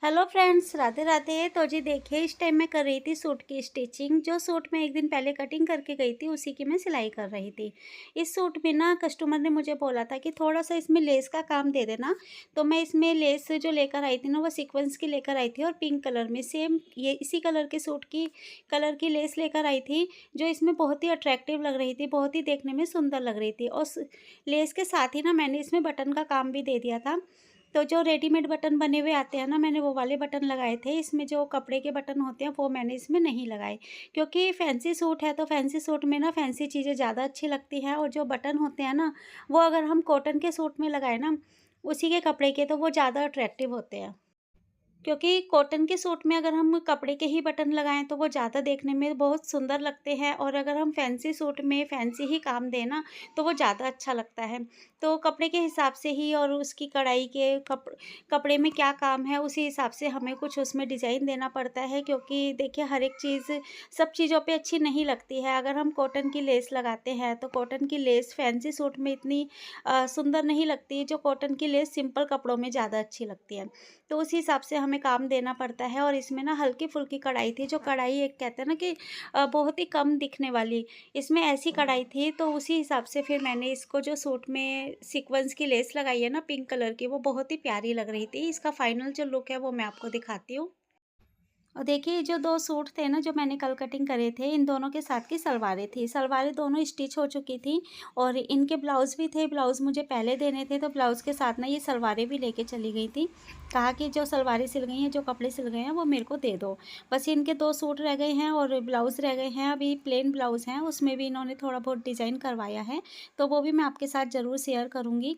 Hello friends, Radhe Radhe. तो जी देखिए, इस टाइम मैं कर रही थी सूट की स्टिचिंग। जो सूट मैं एक दिन पहले कटिंग करके गई थी उसी की मैं सिलाई कर रही थी। इस सूट में ना कस्टमर ने मुझे बोला था कि थोड़ा सा इसमें लेस का काम दे देना। तो मैं इसमें लेस जो लेकर आई थी ना, वो सीक्वेंस की लेकर आई थी और पिंक कलर में सेम ये इसी कलर के सूट की कलर की लेस लेकर आई थी, जो इसमें बहुत ही अट्रैक्टिव लग रही थी, बहुत ही देखने में सुंदर लग रही थी। और लेस के साथ ही ना मैंने इसमें बटन का काम भी दे दिया था। तो जो रेडीमेड बटन बने हुए आते हैं ना, मैंने वो वाले बटन लगाए थे। इसमें जो कपड़े के बटन होते हैं वो मैंने इसमें नहीं लगाए, क्योंकि फैंसी सूट है तो फैंसी सूट में ना फैंसी चीज़ें ज़्यादा अच्छी लगती हैं। और जो बटन होते हैं ना, वो अगर हम कॉटन के सूट में लगाए ना, उसी के कपड़े के, तो वो ज़्यादा अट्रैक्टिव होते हैं। क्योंकि कॉटन के सूट में अगर हम कपड़े के ही बटन लगाएँ तो वो ज़्यादा देखने में बहुत सुंदर लगते हैं, और अगर हम फैंसी सूट में फैंसी ही काम दें ना, तो वो ज़्यादा अच्छा लगता है। तो कपड़े के हिसाब से ही और उसकी कढ़ाई के कपड़े में क्या काम है, उसी हिसाब से हमें कुछ उसमें डिज़ाइन देना पड़ता है, क्योंकि देखिए हर एक चीज़ सब चीज़ों पे अच्छी नहीं लगती है। अगर हम कॉटन की लेस लगाते हैं तो कॉटन की लेस फैंसी सूट में इतनी सुंदर नहीं लगती, जो कॉटन की लेस सिंपल कपड़ों में ज़्यादा अच्छी लगती है। तो उस हिसाब से हमें काम देना पड़ता है। और इसमें ना हल्की-फुल्की कढ़ाई थी, जो कढ़ाई एक कहते हैं ना कि बहुत ही कम दिखने वाली, इसमें ऐसी कढ़ाई थी। तो उसी हिसाब से फिर मैंने इसको जो सूट में सीक्वेंस की लेस लगाई है ना पिंक कलर की, वो बहुत ही प्यारी लग रही थी। इसका फाइनल जो लुक है वो मैं आपको दिखाती हूँ। और देखिए, जो 2 सूट थे ना जो मैंने कल कटिंग करे थे, इन दोनों के साथ की सलवारें थी। सलवारें दोनों स्टिच हो चुकी थी और इनके ब्लाउज़ भी थे। ब्लाउज़ मुझे पहले देने थे, तो ब्लाउज़ के साथ ना ये सलवारें भी लेके चली गई थी। कहा कि जो सलवारें सिल गई हैं, जो कपड़े सिल गए हैं, वो मेरे को दे दो। बस इनके 2 सूट रह गए हैं और ब्लाउज़ रह गए हैं। अभी प्लेन ब्लाउज़ हैं, उसमें भी इन्होंने थोड़ा बहुत डिज़ाइन करवाया है, तो वो भी मैं आपके साथ ज़रूर शेयर करूँगी।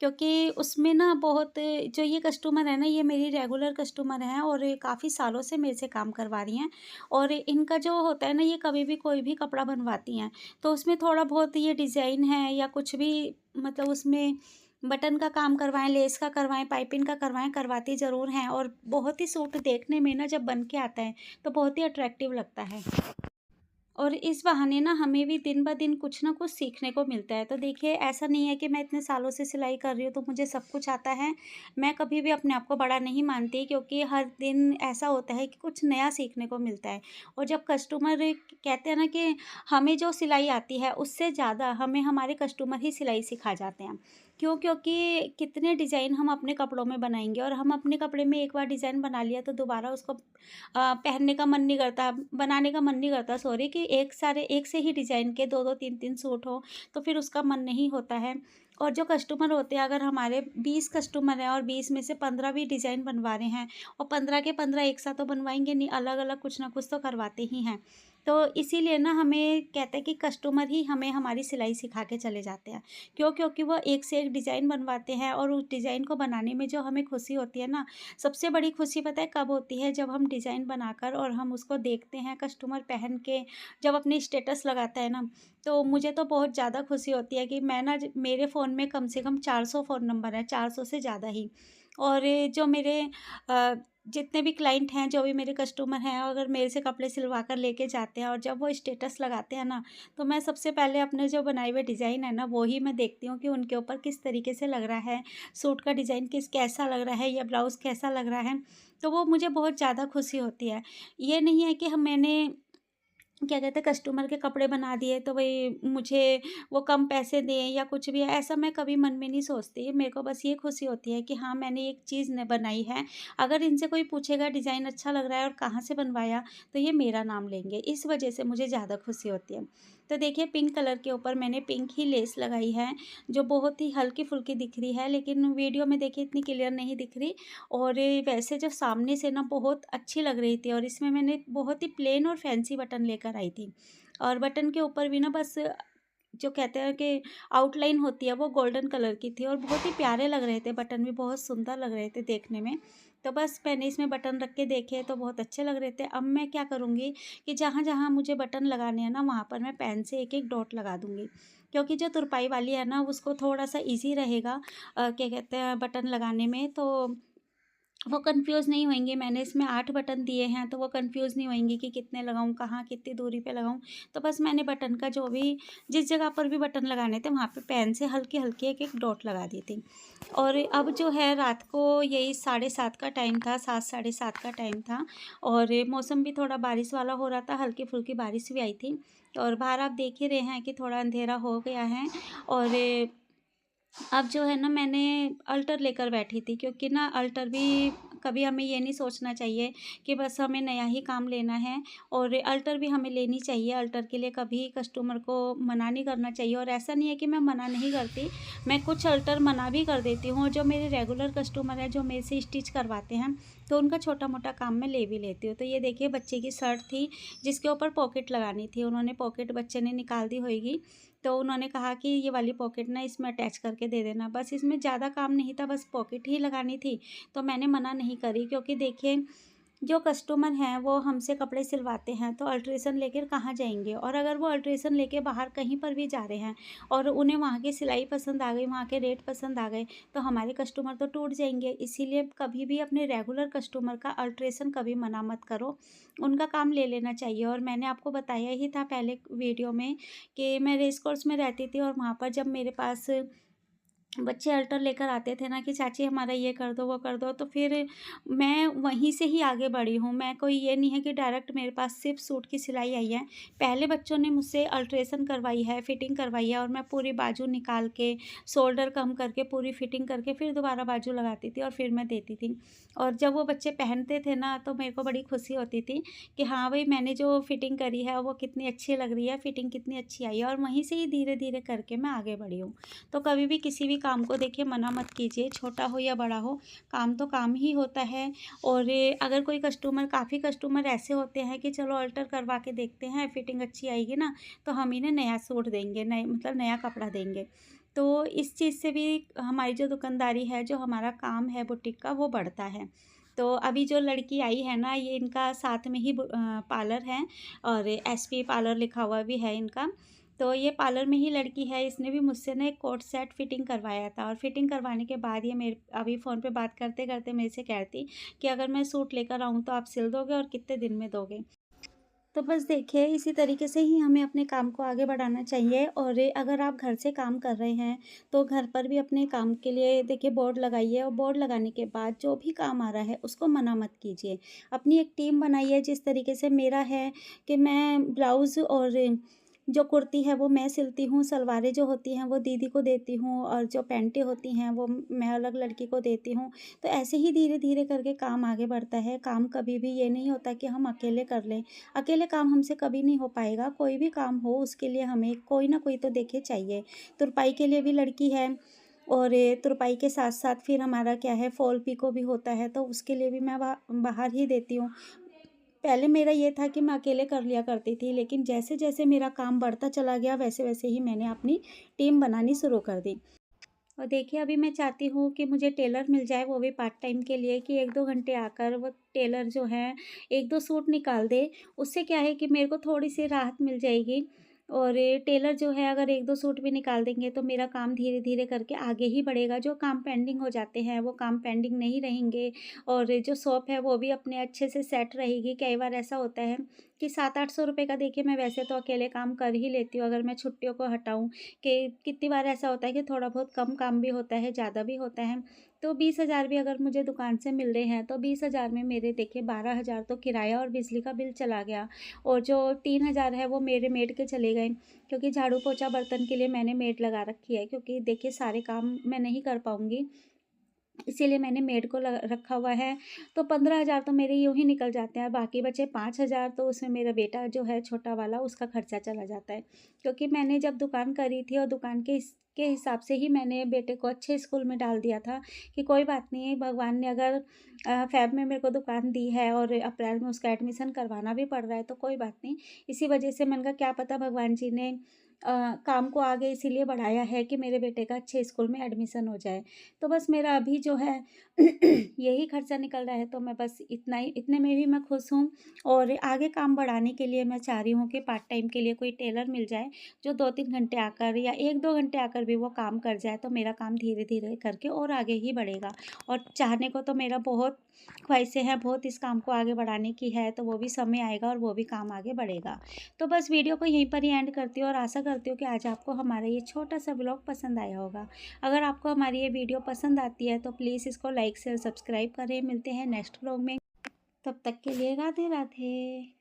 क्योंकि उसमें ना बहुत, जो ये कस्टमर है ना, ये मेरी रेगुलर कस्टमर हैं और ये काफ़ी सालों से मेरे से काम करवा रही हैं। और इनका जो होता है ना, ये कभी भी कोई भी कपड़ा बनवाती हैं, तो उसमें थोड़ा बहुत ये डिज़ाइन है या कुछ भी, मतलब उसमें बटन का काम करवाएँ, लेस का करवाएँ, पाइपिंग का करवाएँ, करवाती ज़रूर हैं। और बहुत ही सूट देखने में ना जब बन के आता है, तो बहुत ही अट्रैक्टिव लगता है। और इस बहाने ना हमें भी दिन ब दिन कुछ ना कुछ सीखने को मिलता है। तो देखिए, ऐसा नहीं है कि मैं इतने सालों से सिलाई कर रही हूँ तो मुझे सब कुछ आता है। मैं कभी भी अपने आप को बड़ा नहीं मानती, क्योंकि हर दिन ऐसा होता है कि कुछ नया सीखने को मिलता है। और जब कस्टमर कहते हैं ना कि हमें जो सिलाई आती है उससे ज़्यादा हमें हमारे कस्टमर ही सिलाई सिखा जाते हैं। क्यों? क्योंकि कितने डिज़ाइन हम अपने कपड़ों में बनाएँगे, और हम अपने कपड़े में एक बार डिज़ाइन बना लिया तो दोबारा उसको पहनने का मन नहीं करता, बनाने का मन नहीं करता, सॉरी, कि एक से ही डिज़ाइन के 2-2 3-3 सूट हो, तो फिर उसका मन नहीं होता है। और जो कस्टमर होते हैं, अगर हमारे 20 कस्टमर हैं और 20 में से 15 भी डिज़ाइन बनवा रहे हैं, और 15 के 15 एक साथ तो बनवाएँगे नहीं, अलग-अलग कुछ ना कुछ तो करवाते ही हैं। तो इसीलिए ना हमें कहते हैं कि कस्टमर ही हमें हमारी सिलाई सिखा के चले जाते हैं। क्यों? क्योंकि वो एक से एक डिज़ाइन बनवाते हैं, और उस डिज़ाइन को बनाने में जो हमें खुशी होती है ना, सबसे बड़ी खुशी पता है कब होती है? जब हम डिज़ाइन बनाकर और हम उसको देखते हैं, कस्टमर पहन के जब अपनी स्टेटस लगाता है ना, तो मुझे तो बहुत ज़्यादा खुशी होती है कि मैं ना मेरे फ़ोन में कम से कम 400 फ़ोन नंबर हैं, 400 से ज़्यादा ही। और ये जो मेरे अ, जितने भी क्लाइंट हैं, जो भी मेरे कस्टमर हैं, अगर मेरे से कपड़े सिलवा कर लेके जाते हैं और जब वो स्टेटस लगाते हैं ना, तो मैं सबसे पहले अपने जो बनाए हुए डिज़ाइन है ना, वो ही मैं देखती हूँ कि उनके ऊपर किस तरीके से लग रहा है, सूट का डिज़ाइन कैसा लग रहा है या ब्लाउज़ कैसा लग रहा है। तो वो मुझे बहुत ज़्यादा खुशी होती है। ये नहीं है कि हम मैंने क्या कहते हैं कस्टमर के कपड़े बना दिए तो भई मुझे वो कम पैसे दें या कुछ भी है, ऐसा मैं कभी मन में नहीं सोचती। मेरे को बस ये खुशी होती है कि हाँ, मैंने एक चीज़ न बनाई है। अगर इनसे कोई पूछेगा डिज़ाइन अच्छा लग रहा है और कहाँ से बनवाया, तो ये मेरा नाम लेंगे। इस वजह से मुझे ज़्यादा खुशी होती है। तो देखिए, पिंक कलर के ऊपर मैंने पिंक ही लेस लगाई है, जो बहुत ही हल्की-फुल्की दिख रही है, लेकिन वीडियो में देखिए इतनी क्लियर नहीं दिख रही। और वैसे जो सामने से ना बहुत अच्छी लग रही थी, और इसमें मैंने बहुत ही प्लेन और फैंसी बटन लेकर आई थी। और बटन के ऊपर भी ना बस जो कहते हैं कि आउटलाइन होती है, वो गोल्डन कलर की थी, और बहुत ही प्यारे लग रहे थे। बटन भी बहुत सुंदर लग रहे थे देखने में। तो बस मैंने इसमें बटन रख के देखे तो बहुत अच्छे लग रहे थे। अब मैं क्या करूँगी कि जहाँ-जहाँ मुझे बटन लगाने हैं ना, वहाँ पर मैं पेन से एक-एक डॉट लगा दूँगी। क्योंकि जो तुरपाई वाली है ना, उसको थोड़ा-सा ईज़ी रहेगा क्या कहते हैं बटन लगाने में। तो वो कन्फ्यूज़ नहीं होएँगे। मैंने इसमें 8 बटन दिए हैं, तो वो कन्फ्यूज़ नहीं होएँगी कि कितने लगाऊँ, कहाँ कितनी दूरी पे लगाऊँ। तो बस मैंने बटन का जो भी जिस जगह पर भी बटन लगाने थे, वहाँ पे पेन से हल्की-हल्की एक-एक डॉट लगा दी थी। और अब जो है रात को यही 7:30 का टाइम था, 7 साढ़े 7 का टाइम था और मौसम भी थोड़ा बारिश वाला हो रहा था, हल्की-फुल्की बारिश भी आई थी। और बाहर आप देख ही रहे हैं कि थोड़ा अंधेरा हो गया है और अब जो है ना मैंने अल्टर लेकर बैठी थी क्योंकि ना अल्टर भी कभी हमें ये नहीं सोचना चाहिए कि बस हमें नया ही काम लेना है और अल्टर भी हमें लेनी चाहिए। अल्टर के लिए कभी कस्टमर को मना नहीं करना चाहिए और ऐसा नहीं है कि मैं मना नहीं करती, मैं कुछ अल्टर मना भी कर देती हूँ। जो मेरे रेगुलर कस्टमर हैं जो मेरे से स्टिच करवाते हैं तो उनका छोटा-मोटा काम मैं ले भी लेती हूँ। तो ये देखिए बच्चे की शर्ट थी जिसके ऊपर पॉकेट लगानी थी, उन्होंने पॉकेट बच्चे ने निकाल दी होएगी तो उन्होंने कहा कि ये वाली पॉकेट ना इसमें अटैच करके दे देना। बस इसमें ज़्यादा काम नहीं था, बस पॉकेट ही लगानी थी, तो मैंने मना नहीं करी क्योंकि देखिए जो कस्टमर हैं वो हमसे कपड़े सिलवाते हैं तो अल्ट्रेशन लेकर कहाँ जाएँगे और अगर वो अल्ट्रेशन लेके बाहर कहीं पर भी जा रहे हैं और उन्हें वहाँ की सिलाई पसंद आ गई, वहाँ के रेट पसंद आ गए, तो हमारे कस्टमर तो टूट जाएँगे। इसीलिए कभी भी अपने रेगुलर कस्टमर का अल्ट्रेशन कभी मना मत करो, उनका काम ले लेना चाहिए। और मैंने आपको बताया ही था पहले वीडियो में कि मैं रेस कोर्स में रहती थी और वहाँ पर जब मेरे पास बच्चे अल्टर लेकर आते थे ना कि चाची हमारा ये कर दो, वो कर दो, तो फिर मैं वहीं से ही आगे बढ़ी हूँ। मैं कोई ये नहीं है कि डायरेक्ट मेरे पास सिर्फ़ सूट की सिलाई आई है। पहले बच्चों ने मुझसे अल्ट्रेशन करवाई है, फिटिंग करवाई है और मैं पूरी बाजू निकाल के, शोल्डर कम करके, पूरी फिटिंग करके फिर दोबारा बाजू लगाती थी और फिर मैं देती थी। और जब वो बच्चे पहनते थे ना तो मेरे को बड़ी खुशी होती थी कि हाँ भई मैंने जो फिटिंग करी है वो कितनी अच्छी लग रही है, फिटिंग कितनी अच्छी आई है और वहीं से ही धीरे-धीरे करके मैं आगे बढ़ी हूँ। तो कभी भी किसी भी काम को देखिए मना मत कीजिए, छोटा हो या बड़ा हो, काम तो काम ही होता है। और अगर कोई कस्टमर काफ़ी कस्टमर ऐसे होते हैं कि चलो अल्टर करवा के देखते हैं, फिटिंग अच्छी आएगी ना, तो हम इन्हें नया सूट देंगे, नए मतलब नया कपड़ा देंगे। तो इस चीज़ से भी हमारी जो दुकानदारी है, जो हमारा काम है बुटीक का, वो बढ़ता है। तो अभी जो लड़की आई है ना, ये इनका साथ में ही पार्लर है और एसपी पार्लर लिखा हुआ भी है इनका। तो ये पार्लर में ही लड़की है, इसने भी मुझसे ना एक कोट सेट फिटिंग करवाया था और फिटिंग करवाने के बाद ये मेरे अभी फ़ोन पे बात करते-करते मेरे से कह रही थी कि अगर मैं सूट लेकर आऊँ तो आप सिल दोगे और कितने दिन में दोगे? तो बस देखिए इसी तरीके से ही हमें अपने काम को आगे बढ़ाना चाहिए और अगर आप घर से काम कर रहे हैं, तो घर पर भी अपने काम के लिए देखिए बोर्ड लगाइए और बोर्ड लगाने के बाद जो भी काम आ रहा है उसको मना मत कीजिए। अपनी एक टीम बनाइए जिस तरीके से मेरा है कि मैं ब्लाउज़ और जो कुर्ती है वो मैं सिलती हूँ, सलवारें जो होती हैं वो दीदी को देती हूँ और जो पैंटें होती हैं वो मैं अलग लड़की को देती हूँ। तो ऐसे ही धीरे-धीरे करके काम आगे बढ़ता है। काम कभी भी ये नहीं होता कि हम अकेले कर लें। अकेले काम हमसे कभी नहीं हो पाएगा, कोई भी काम हो उसके लिए हमें कोई ना कोई तो देखिए चाहिए। तुरपाई के लिए भी लड़की है और तुरपाई के साथ-साथ फिर हमारा क्या है फॉल पिको भी होता है, तो उसके लिए भी मैं बाहर ही देती हूँ। पहले मेरा ये था कि मैं अकेले कर लिया करती थी, लेकिन जैसे-जैसे मेरा काम बढ़ता चला गया, वैसे-वैसे ही मैंने अपनी टीम बनानी शुरू कर दी। और देखिए अभी मैं चाहती हूँ कि मुझे टेलर मिल जाए वो भी पार्ट टाइम के लिए कि 1-2 घंटे आकर वो टेलर जो है 1-2 सूट निकाल दे। उससे क्या है कि मेरे को थोड़ी-सी राहत मिल जाएगी और ये टेलर जो है अगर 1-2 सूट भी निकाल देंगे तो मेरा काम धीरे-धीरे करके आगे ही बढ़ेगा। जो काम पेंडिंग हो जाते हैं वो काम पेंडिंग नहीं रहेंगे और जो शॉप है वो भी अपने अच्छे से सेट रहेगी। कई बार ऐसा होता है कि 700-800 रुपए का देखिए मैं वैसे तो अकेले काम कर ही लेती हूँ अगर मैं छुट्टियों को हटाऊँ। कि कितनी बार ऐसा होता है कि थोड़ा बहुत कम काम भी होता है, ज़्यादा भी होता है। तो 20,000 भी अगर मुझे दुकान से मिल रहे हैं, तो 20,000 में मेरे देखिए 12,000 तो किराया और बिजली का बिल चला गया और जो 3,000 है वो मेरे मेड के चले गए क्योंकि झाड़ू, पोछा, बर्तन के लिए मैंने मेड लगा रखी है क्योंकि देखिए सारे काम मैं नहीं कर पाऊँगी। इसीलिए मैंने मेड को ल रखा हुआ है, तो 15,000 तो मेरे यूँ ही निकल जाते हैं, बाकी बचे 5,000 तो उसमें मेरा बेटा जो है छोटा वाला उसका खर्चा चला जाता है। क्योंकि मैंने जब दुकान करी थी और दुकान के हिसाब से ही मैंने बेटे को अच्छे स्कूल में डाल दिया था कि कोई बात नहीं भगवान ने अगर फ़ेब में मेरे को दुकान दी है और अप्रैल में उसका एडमिशन करवाना भी पड़ रहा है तो कोई बात नहीं। इसी वजह से मैंने कहा क्या पता भगवान जी ने काम को आगे इसीलिए बढ़ाया है कि मेरे बेटे का अच्छे स्कूल में एडमिशन हो जाए। तो बस मेरा अभी जो है यही खर्चा निकल रहा है, तो मैं बस इतना ही, इतने में भी मैं खुश हूँ। और आगे काम बढ़ाने के लिए मैं चाह रही हूँ कि पार्ट टाइम के लिए कोई टेलर मिल जाए, जो 2-3 घंटे आकर या 1-2 घंटे आकर भी वो काम कर जाए, तो मेरा काम धीरे-धीरे करके और आगे ही बढ़ेगा। और चाहने को तो मेरा बहुत ख्वाहिशें हैं, बहुत इस काम को आगे बढ़ाने की है, तो वो भी समय आएगा और वो भी काम आगे बढ़ेगा। तो बस वीडियो को यहीं पर ही एंड करती हूँ और आशा करती हूँ कि आज आपको हमारा ये छोटा-सा व्लॉग पसंद आया होगा। अगर आपको हमारी ये वीडियो पसंद आती है तो प्लीज़ इसको लाइक, शेयर, सब्सक्राइब करें। मिलते हैं नेक्स्ट व्लॉग में, तब तक के लिए राधे राधे।